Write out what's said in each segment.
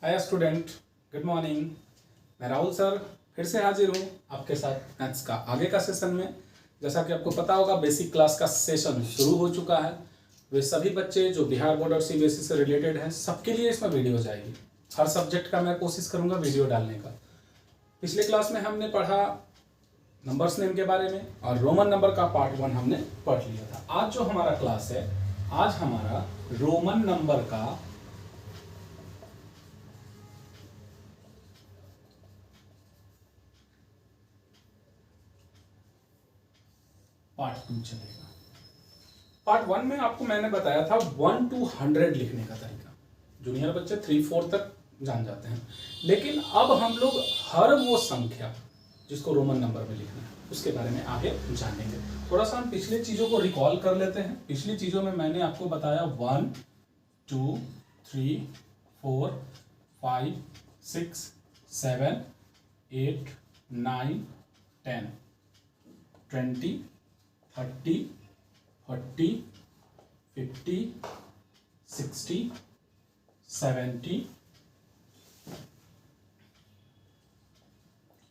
Hi student, good morning. मैं Rahul sir फिर से हाजिर हूँ आपके साथ मैथ्स का आगे का सेशन में। जैसा कि आपको पता होगा, बेसिक क्लास का सेशन शुरू हो चुका है। वे सभी बच्चे जो बिहार बोर्ड और सीबीएसई से रिलेटेड हैं, सबके लिए इसमें वीडियो जाएगी। हर सब्जेक्ट का मैं कोशिश करूँगा वीडियो डालने का। पिछले क्लास में हमने पढ़ा नंबर्स नेम के बारे में और रोमन नंबर का पार्ट 1 हमने पढ़ लिया था। आज जो हमारा क्लास है, आज हमारा रोमन नंबर का पार्ट 2 चलेगा। पार्ट 1 में आपको मैंने बताया था 1 to 100 लिखने का तरीका। जूनियर बच्चे 3-4 तक जान जाते हैं, लेकिन अब हम लोग हर वो संख्या जिसको रोमन नंबर में लिखना है उसके बारे में आगे जानेंगे। थोड़ा सा हम पिछले चीजों को रिकॉल कर लेते हैं। पिछली चीजों में मैंने आपको बताया 1 2 3 4 5 6 7 8 9 10 20 30 40 50 60 70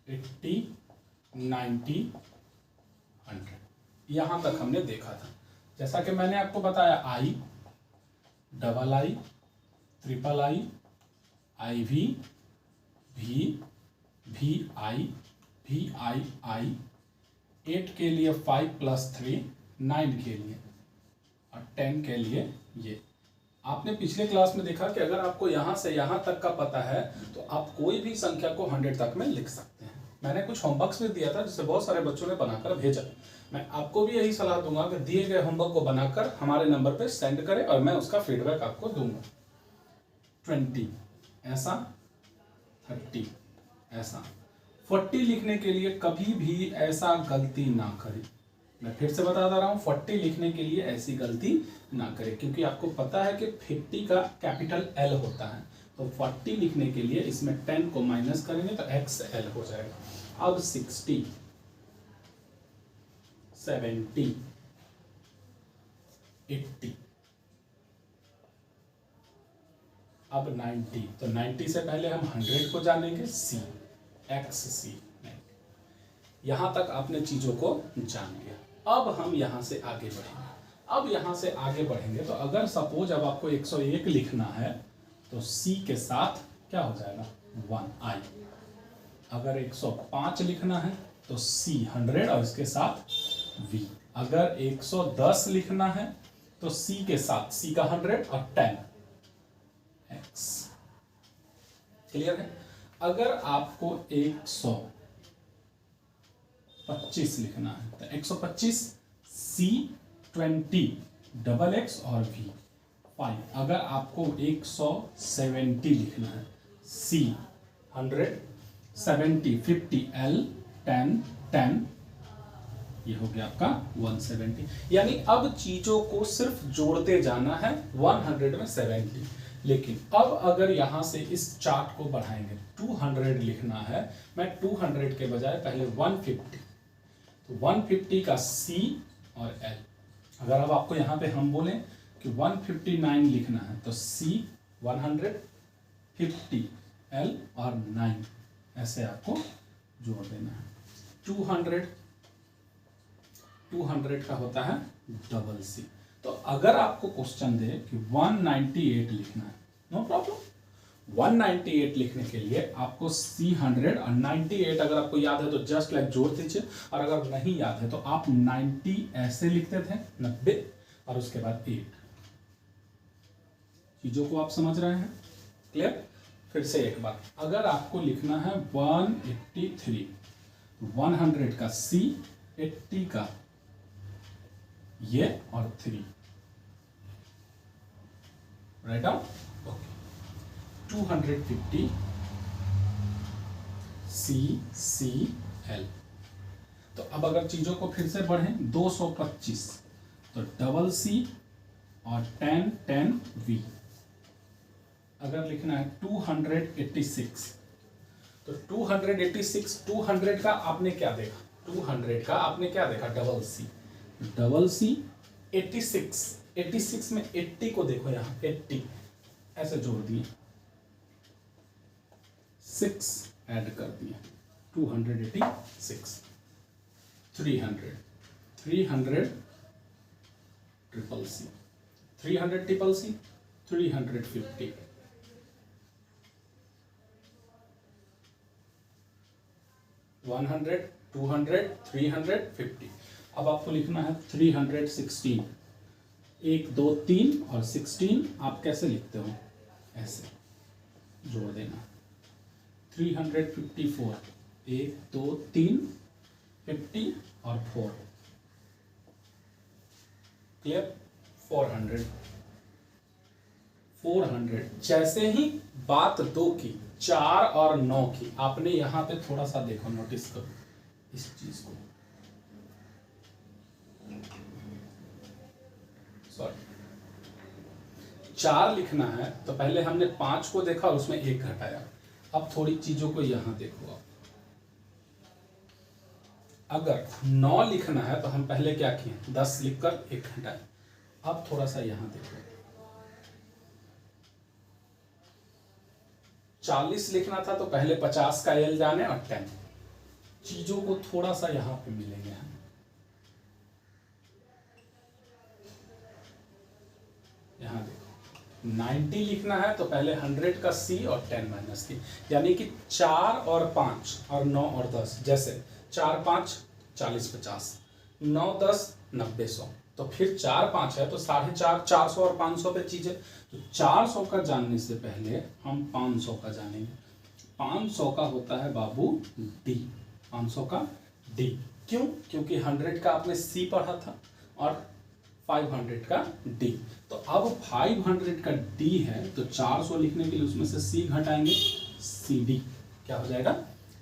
80 90 100 यहाँ तक हमने देखा था। जैसा कि मैंने आपको बताया I, double I, triple I, I V, V I, I, 8 के लिए 5 + 3 9 के लिए और 10 के लिए ये। आपने पिछले क्लास में देखा कि अगर आपको यहाँ से यहाँ तक का पता है तो आप कोई भी संख्या को 100 तक में लिख सकते हैं। मैंने कुछ होमवर्क्स भी दिया था जिसे बहुत सारे बच्चों ने बनाकर भेजा। मैं आपको भी यही सलाह दूंगा कि दिए गए होमवर्क को बनाकर हमारे नंबर पे सेंड करें और मैं उसका फीडबैक आपको दूंगा। 20 ऐसा, 30 ऐसा। 40 लिखने के लिए कभी भी ऐसा गलती ना करें। मैं फिर से बता रहा हूं, 40 लिखने के लिए ऐसी गलती ना करें, क्योंकि आपको पता है कि 50 का कैपिटल L होता है। तो 40 लिखने के लिए इसमें 10 को माइनस करेंगे तो XL हो जाएगा। अब 60, 70, 80, अब 90। तो 90 से पहले हम 100 को जानेंगे, C, XC। यहां तक आपने चीजों को जान लिया। अब हम यहां से आगे बढ़ेंगे। अब यहां से आगे बढ़ेंगे तो अगर सपोज अब आपको 101 लिखना है तो C के साथ क्या हो जाएगा, 1I। अगर 105 लिखना है तो C 100 और इसके साथ V। अगर 110 लिखना है तो C के साथ C का 100 और 10 X। क्लियर है। अगर आपको 125 लिखना है तो 125 C 20 डबल X और V 5। अगर आपको 170 लिखना है C 100 70 50 L 10 10, ये हो गया आपका 170। यानी अब चीजों को सिर्फ जोड़ते जाना है 100 में 70। लेकिन अब अगर यहां से इस चार्ट को बढ़ाएंगे, 200 लिखना है, मैं 200 के बजाय पहले 150, तो 150 का C और L। अगर अब आपको यहां पे हम बोलें कि 159 लिखना है तो C 100 50 L और 9, ऐसे आपको जोड़ देना है। 200 का होता है डबल C। तो अगर आपको क्वेश्चन दे कि 198 लिखना है, नो प्रॉब्लम। 198 लिखने के लिए आपको C 100 और 98 अगर आपको याद है तो जस्ट लाइक जोड़ दीजिए, और अगर नहीं याद है तो आप 90 ऐसे लिखते थे, 90 और उसके बाद 8। चीजों को आप समझ रहे हैं? क्लियर। फिर से एक बार, अगर आपको लिखना है 183, 100 का C, 80 का ये और 3, राइट आउट। Okay, 250 CL। तो अब अगर चीजों को फिर से बढ़ें, 225 तो डबल C और 10 10 V। अगर लिखना है 286 तो 286, 200 का आपने क्या देखा, 200 का आपने क्या देखा, डबल C 86 में 80 को देखो, यहाँ 80 ऐसे जोड़ दिए, 6 ऐड कर दिए, 286, 300, 300 ट्रिपल सी, 300 ट्रिपल सी, 350, 100, 200, 350। अब आपको लिखना है 316, 1 2 3 और 16 आप कैसे लिखते हो, ऐसे जोड़ देना। 354, 1 2 3 50 और 4, क्लियर। 400, 400। जैसे ही बात 2 की, 4 और 9 की, आपने यहां पे थोड़ा सा देखो, नोटिस करो इस चीज को, सॉरी 4 लिखना है तो पहले हमने 5 को देखा और उसमें 1 घटाया। अब थोड़ी चीजों को यहां देखो आप, अगर 9 लिखना है तो हम पहले क्या किए, 10 लिखकर 1 घटाए। अब थोड़ा सा यहां देखो, 40 लिखना था तो पहले 50 का एल जाने और 10, चीजों को थोड़ा सा यहां पे मिलेंगे हम। यहां देखो 90 लिखना है तो पहले 100 का सी और 10 माइनस की, यानी कि 4 और 5 और 9 और 10, जैसे 4 5 40 50, 9 10 90 100, तो फिर 4 5 है तो 450 400 और 500 पे चीजें, तो 400 का जानने से पहले हम 500 का जानेंगे। 500 का होता है बाबू डी, 500 का डी, क्यों, क्योंकि 100 का आपने सी पढ़ा था और 500 का डी, तो अब 500 का डी है तो 400 लिखने के लिए उसमें से सी घटाएंगे, सी डी क्या हो जाएगा,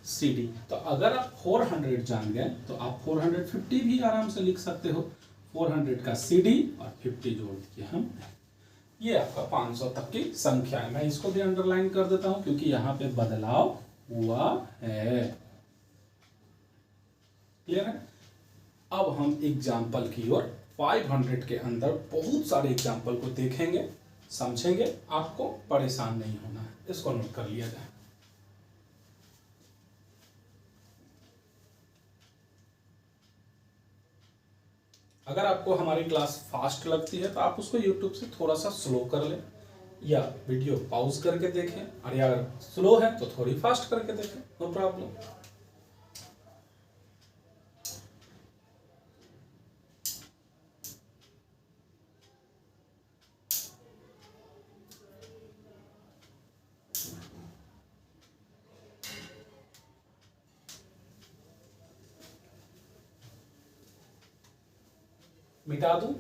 सी डी। तो अगर आप 400 जान गए तो आप 450 भी आराम से लिख सकते हो, 400 का सी डी और 50 जोड़ दिए हम, ये आपका 500 तक की संख्या है। मैं इसको भी अंडरलाइन कर देता हूं क्योंकि यहां पे बदलाव हुआ है, क्लियर है। अब हम एग्जाम्पल की ओर 500 के अंदर बहुत सारे एग्जाम्पल को देखेंगे, समझेंगे, आपको परेशान नहीं होना है, इसको नोट कर लिया जाए। अगर आपको हमारी क्लास फास्ट लगती है तो आप उसको YouTube से थोड़ा सा स्लो कर लें या वीडियो पॉज करके देखें, और यार स्लो है तो थोड़ी फास्ट करके देखें, नो प्रॉब्लम। मिटा दूं,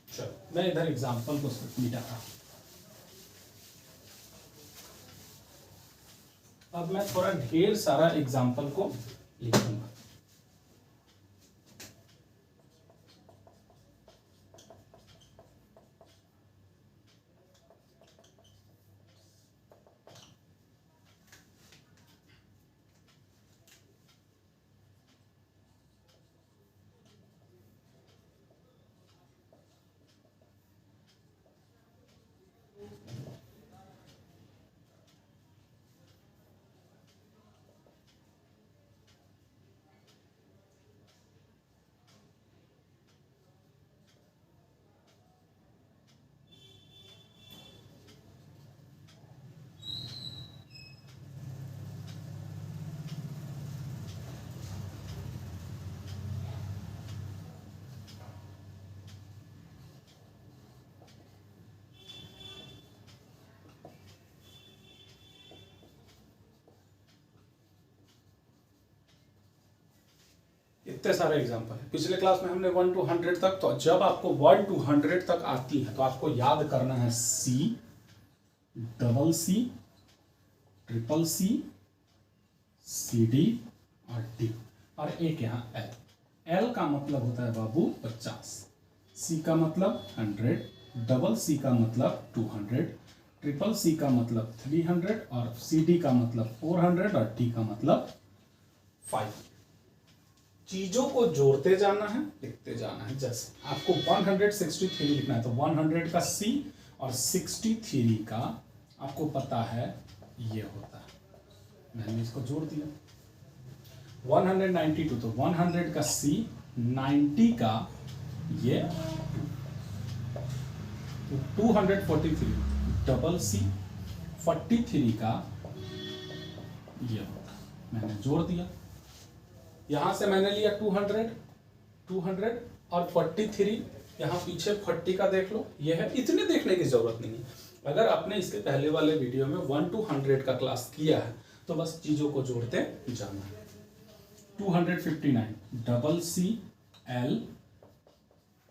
चलो मैं इधर एग्जाम्पल को सिर्फ मिटा रहा हूं। अब मैं थोड़ा ढेर सारा एग्जाम्पल को लिखूंगा। इतने सारे एग्जाम्पल है, पिछले क्लास में हमने 1 to 100 तक, तो जब आपको 1 to 100 तक आती है तो आपको याद करना है C, double C, triple C, C D और डी, और एक यहाँ एल। एल का मतलब होता है बाबू 50, सी का मतलब 100, डबल सी का मतलब 200, ट्रिपल सी का मतलब 300 और सी डी का मतलब 400 और डी का मतलब 5। चीजों को जोड़ते जाना है, लिखते जाना है। जैसे आपको 163 लिखना है तो 100 का सी और 63 का आपको पता है ये होता है, मैंने इसको जोड़ दिया 192, तो 100 का C, 90 का ये 243 डबल C, 43 का ये होता, मैंने जोड़ दिया। यहां से मैंने लिया 200 और 43, यहाँ पीछे 40 का देख लो, ये है। इतने देखने की जरूरत नहीं है। अगर आपने इसके पहले वाले वीडियो में 1 to 100 का क्लास किया है तो बस चीजों को जोड़ते जाना है। 259 double C L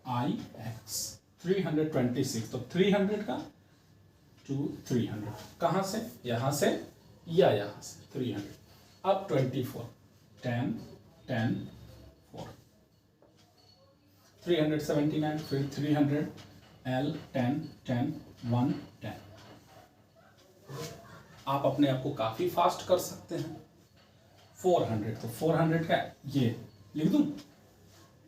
I X, 326, तो 300 का 300 कहां से, यहां से या यहां से 300। अब 24 10 10 4, 379, फिर 300 L 10 10 1 10। आप अपने आप को काफी फास्ट कर सकते हैं। 400, तो 400 का ये लिख दूं,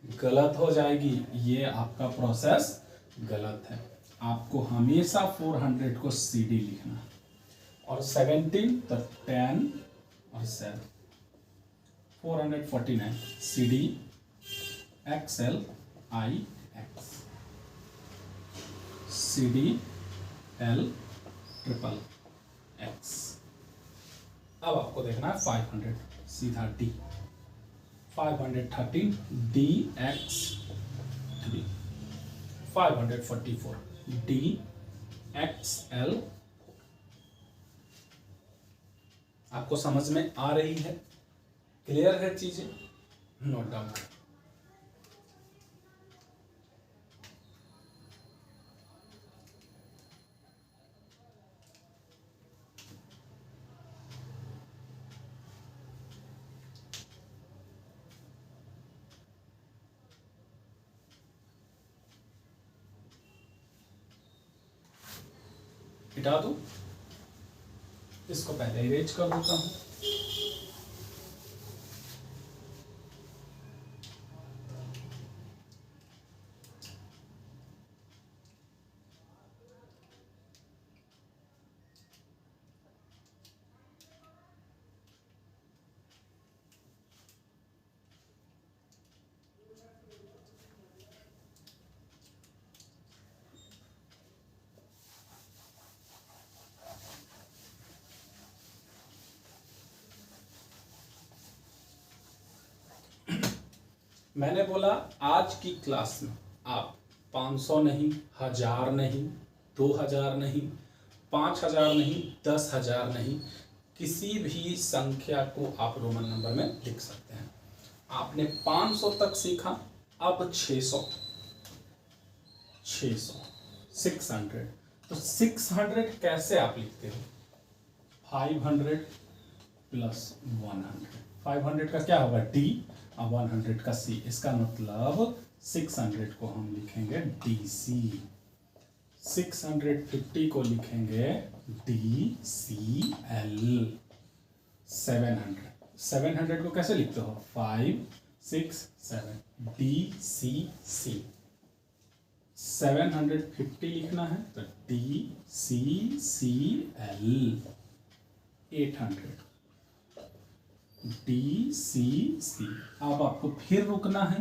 गलत हो जाएगी, ये आपका प्रोसेस गलत है। आपको हमेशा 400 को CD लिखना है। और 17 तो 10 और 7, 449 CD XL I X, CD L triple X। अब आपको देखना है 500, सीधा D, 513 D X 3, 544 D X L। आपको समझ में आ रही है, क्लियर है चीजें, नोट डाउन। मिटा दूं, इसको पहले इरेज कर देता हूं। मैंने बोला आज की क्लास में आप 500 नहीं, 1000 नहीं, 2000 नहीं, 5000 नहीं, 10,000 नहीं, किसी भी संख्या को आप रोमन नंबर में लिख सकते हैं। आपने 500 तक सीखा, अब 600, 600 तो 600 कैसे आप लिखते हो, 500 प्लस 100, 500 का क्या होगा D और 100 का C, इसका मतलब 600 को हम लिखेंगे DC, 650 को लिखेंगे DCL, 700 को कैसे लिखते हो, 5 6 7 DCC, 750 लिखना है तो DCCL, 800 DCC। अब आपको फिर रुकना है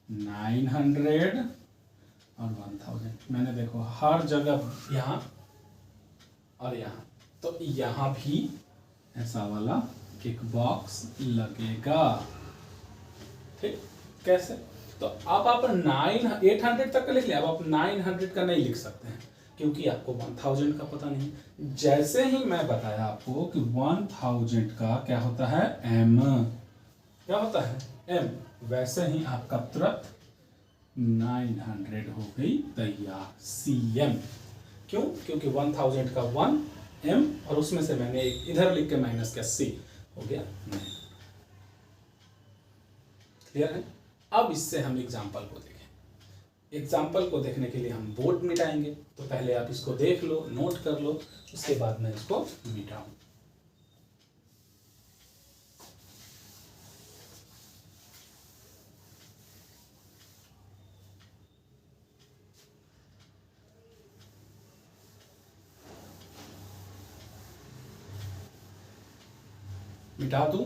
900 और 1000। मैंने देखो हर जगह यहाँ और यहाँ, तो यहाँ भी ऐसा वाला एक बॉक्स लगेगा, ठीक। कैसे, तो अब आप 800 तक का लिख लिया, अब आप 900 का नहीं लिख सकते हैं क्योंकि आपको 1000 का पता नहीं। जैसे ही मैं बताया आपको कि 1000 का क्या होता है, M, क्या होता है M, वैसे ही आपका तुरंत 900 हो गई तैयार, CM। क्यों, क्योंकि 1000 का 1 M और उसमें से मैंने एक इधर लिख के माइनस किया, C हो गया 9। क्लियर है। अब इससे हम एग्जाम्पल को देखें। एग्जाम्पल को देखने के लिए हम बोर्ड मिटाएंगे, तो पहले आप इसको देख लो, नोट कर लो, उसके बाद मैं इसको मिटाऊं। मिटा दूं?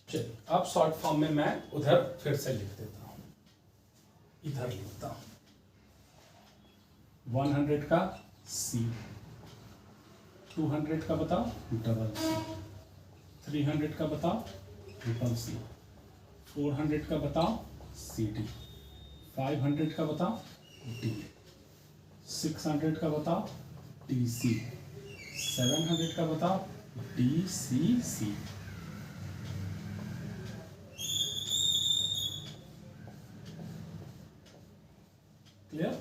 चलिए अब शॉर्ट फॉर्म में मैं उधर फिर से लिख देता हूं, इधर लिखता हूं 100 का C, 200 का बताओ डबल C, 300 का बताओ ट्रिपल C, 400 का बताओ CD, 500 का बताओ D, 600 का बताओ DC, 700 का बताओ DCC। क्लियर?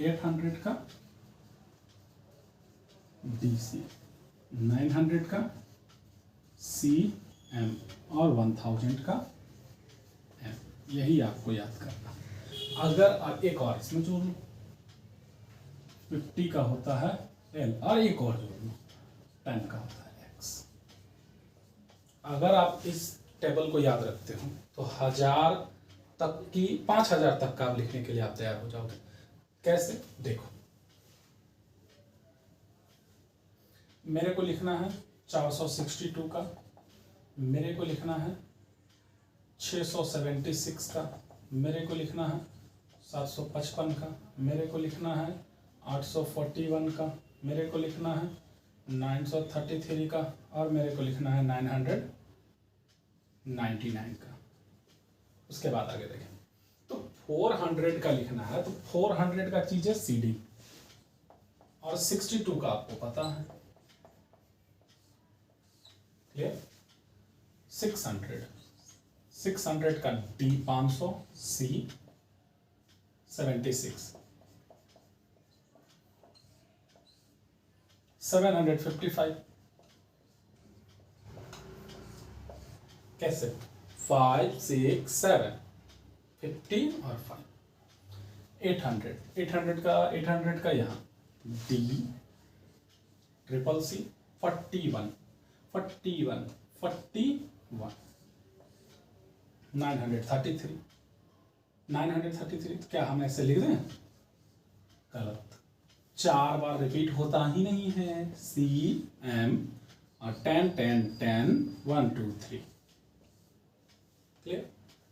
800 का DC, 900 का CM और 1000 का M। यही आपको याद करना। अगर एक और इसमें जोड़ लो, 50 का होता है L और एक और जोड़ लो, 10 का होता है X। अगर आप इस टेबल को याद रखते हो तो 1000 तक की 5000 तक का लिखने के लिए आप तैयार हो जाओगे। कैसे? देखो, मेरे को लिखना है 462 का, मेरे को लिखना है 676 का, मेरे को लिखना है 755 का, मेरे को लिखना है 841 का, मेरे को लिखना है 933 का और मेरे को लिखना है 999 का। उसके बाद आगे देखें तो 400 का लिखना है, तो 400 का चीज है CD और 62 का आपको पता है। क्लियर? 600 का D 500, C 76, 755 कैसे? 5 6 7 50 और 5। 800 का यहाँ D ट्रिपल C 41 933 तो क्या हम ऐसे लिख दें? गलत, 4 बार रिपीट होता ही नहीं है। CM और 10 10 10 1 2 3। क्लियर?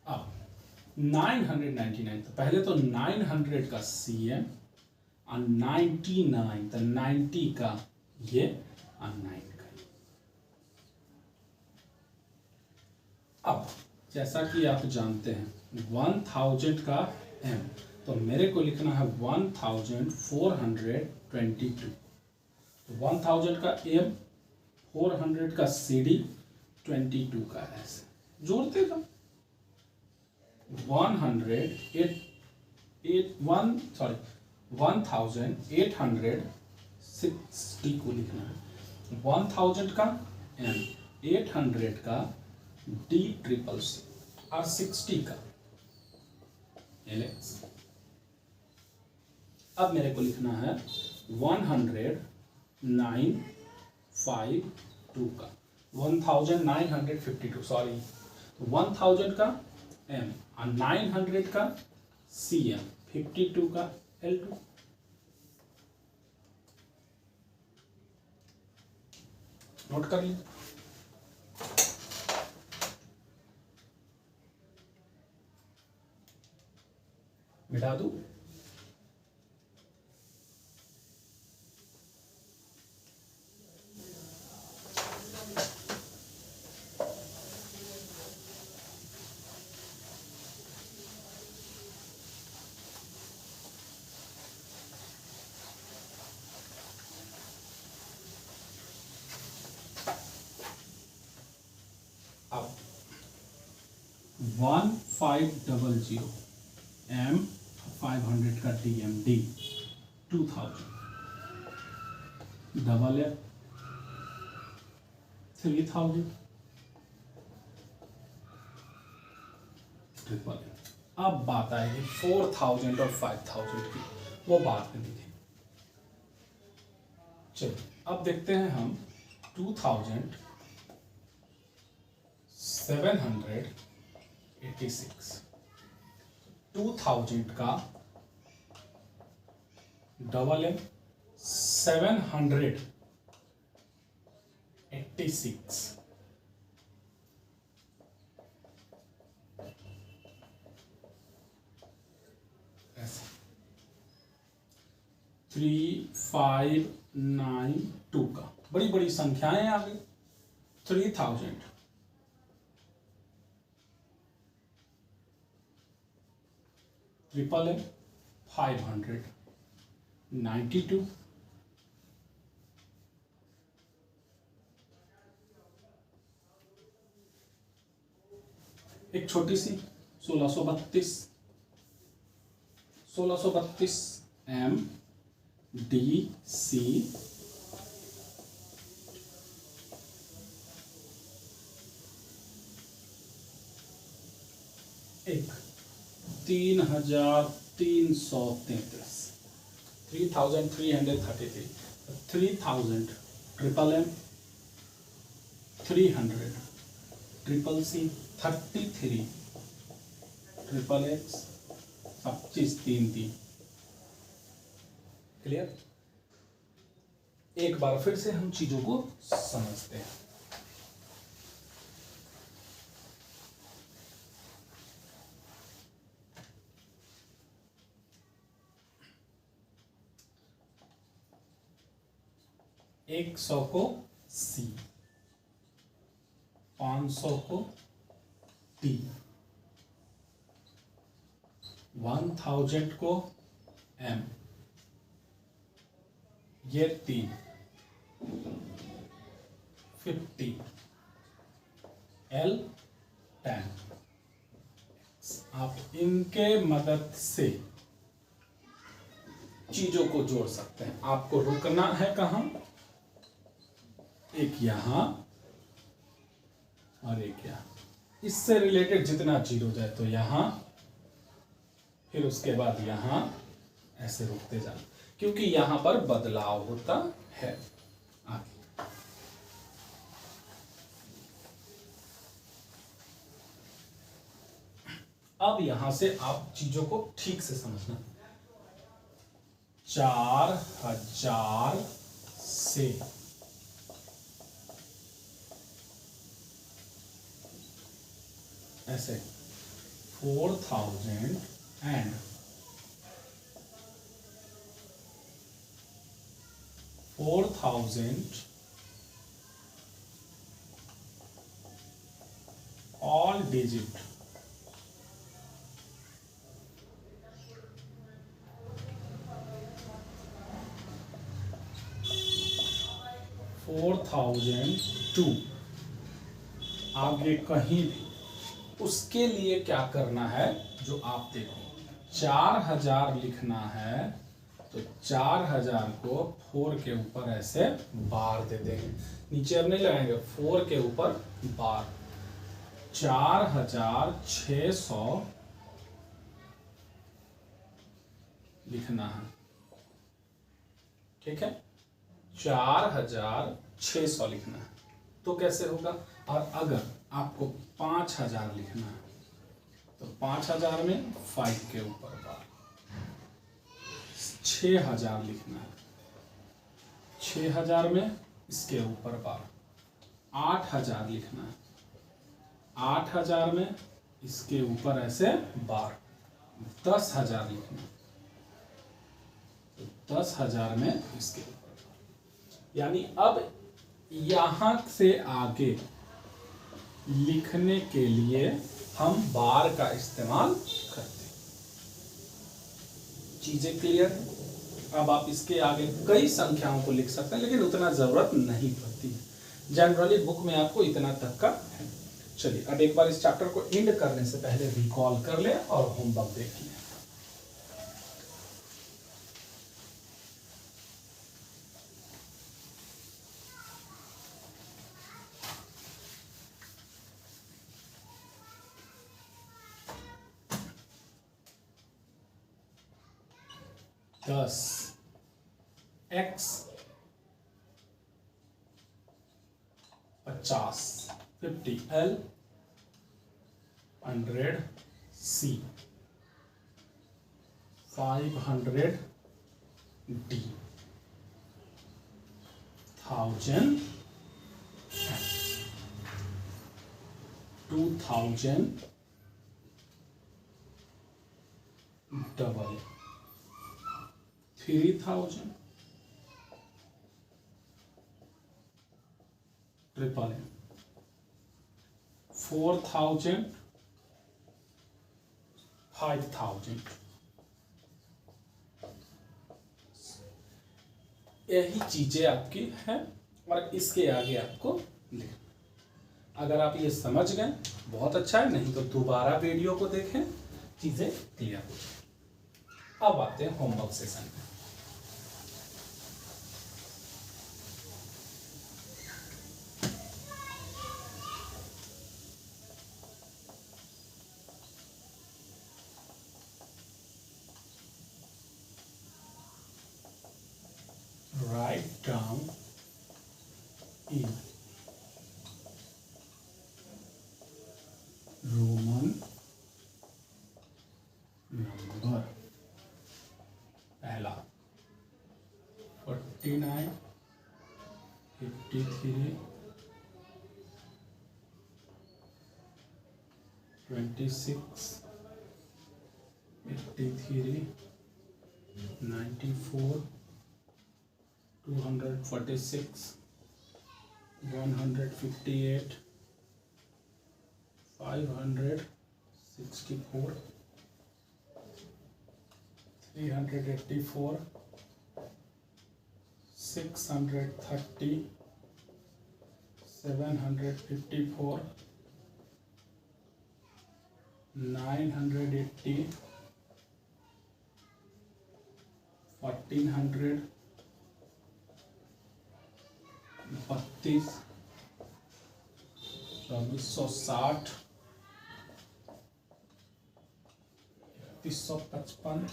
अब 999, तो पहले तो 900 का CM और 99 तो 90 का ये और 9 का। अब जैसा कि आप जानते हैं 1000 का M, तो मेरे को लिखना है 1422। तो 1000 का M, 400 का CD, 22 का S। जोड़ते था 1860 को लिखना है। 1000 का M, 800 का D ट्रिपल C और 60 का LX। अब मेरे को लिखना है 1952 का 1952 सॉरी, 1000 का M और 900 का CM, 52 का L2। नोट कर लीजिए। मिटा दूं? अब 1500 M, 500 का DMD, 2000 double F 3000 triple F। अब बात आएगी 4000 और 5000 की, वो बात में देखें। चलिए अब देखते हैं हम 2786। 2000 का डबल M 786 ऐसे 3592 का, बड़ी बड़ी संख्याएं आ गई। 3000 ट्रिपल M 592 एक छोटी सी 1632 M D C एक 3333 3333 3000 triple M 300 triple C 33 triple X 2533। Clear? एक बार फिर से हम चीजों को समझते हैं। एक 100 को C, 500 को T, 1000 को M, ये 3 50 L 10। आप इनके मदद से चीजों को जोड़ सकते हैं। आपको रुकना है कहां? एक यहां और एक यहां। इससे रिलेटेड जितना जीरो जाए तो यहां, फिर उसके बाद यहां, ऐसे रुकते जाना, क्योंकि यहां पर बदलाव होता है। आगे अब यहां से आप चीजों को ठीक से समझना। 4000 से ऐसे 4000 and 4000 all digit 4002 आगे कहीं भी, उसके लिए क्या करना है? जो आप देखो 4000 लिखना है तो 4000 को 4 के ऊपर ऐसे बार दे देंगे। नीचे अब नहीं लगाएंगे, 4 के ऊपर बार। 4600 लिखना है, ठीक है? 4600 लिखना है तो कैसे होगा? और अगर आपको 5000 लिखना है तो 5000 में 5 के ऊपर बार। 6000 लिखना है, 6000 में इसके ऊपर बार। 8000 लिखना है, 8000 में इसके ऊपर ऐसे बार। 10,000 लिखना है तो 10,000 में इसके ऊपर बार। यानी अब यहां से आगे लिखने के लिए हम बार का इस्तेमाल करते हैं। चीजें क्लियर है? अब आप इसके आगे कई संख्याओं को लिख सकते हैं, लेकिन उतना जरूरत नहीं पड़ती है। जनरली बुक में आपको इतना तक का है। चलिए अब एक बार इस चैप्टर को एंड करने से पहले रिकॉल कर ले और होमवर्क देख लें। दस x 50 50 L 100 C 500 D 1000 2000 double 3000 triple M 4000 5000। यही चीजें आपकी हैं और इसके आगे आपको लिख। अगर आप ये समझ गए बहुत अच्छा है, नहीं तो दोबारा वीडियो को देखें, चीजें क्लियर हो जाए। अब आते हैं होमवर्क सेशन में। Write down in Roman number। पहला 49 53 26 83 94 246 158 564 384 630 754 980 1400 32 2460 3155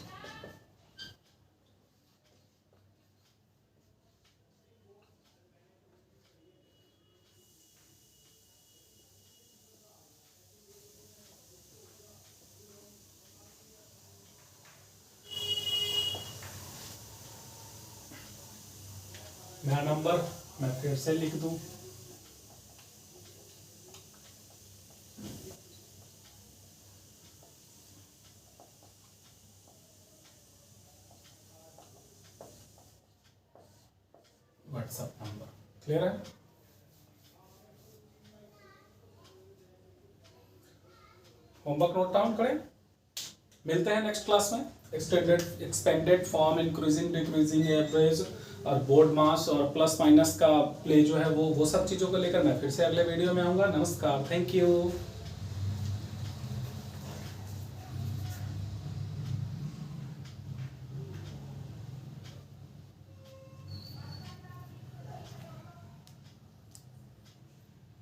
मेरा नंबर मैं फिर से लिख दूं, व्हाट्सएप नंबर। क्लियर है? होमवर्क नोट डाउन करें। मिलते हैं नेक्स्ट क्लास में। Expanded form, increasing decreasing average और बोर्ड मास और प्लस माइनस का प्ले जो है वो सब चीज़ों को लेकर मैं फिर से अगले वीडियो में आऊँगा। नमस्कार, थैंक यू।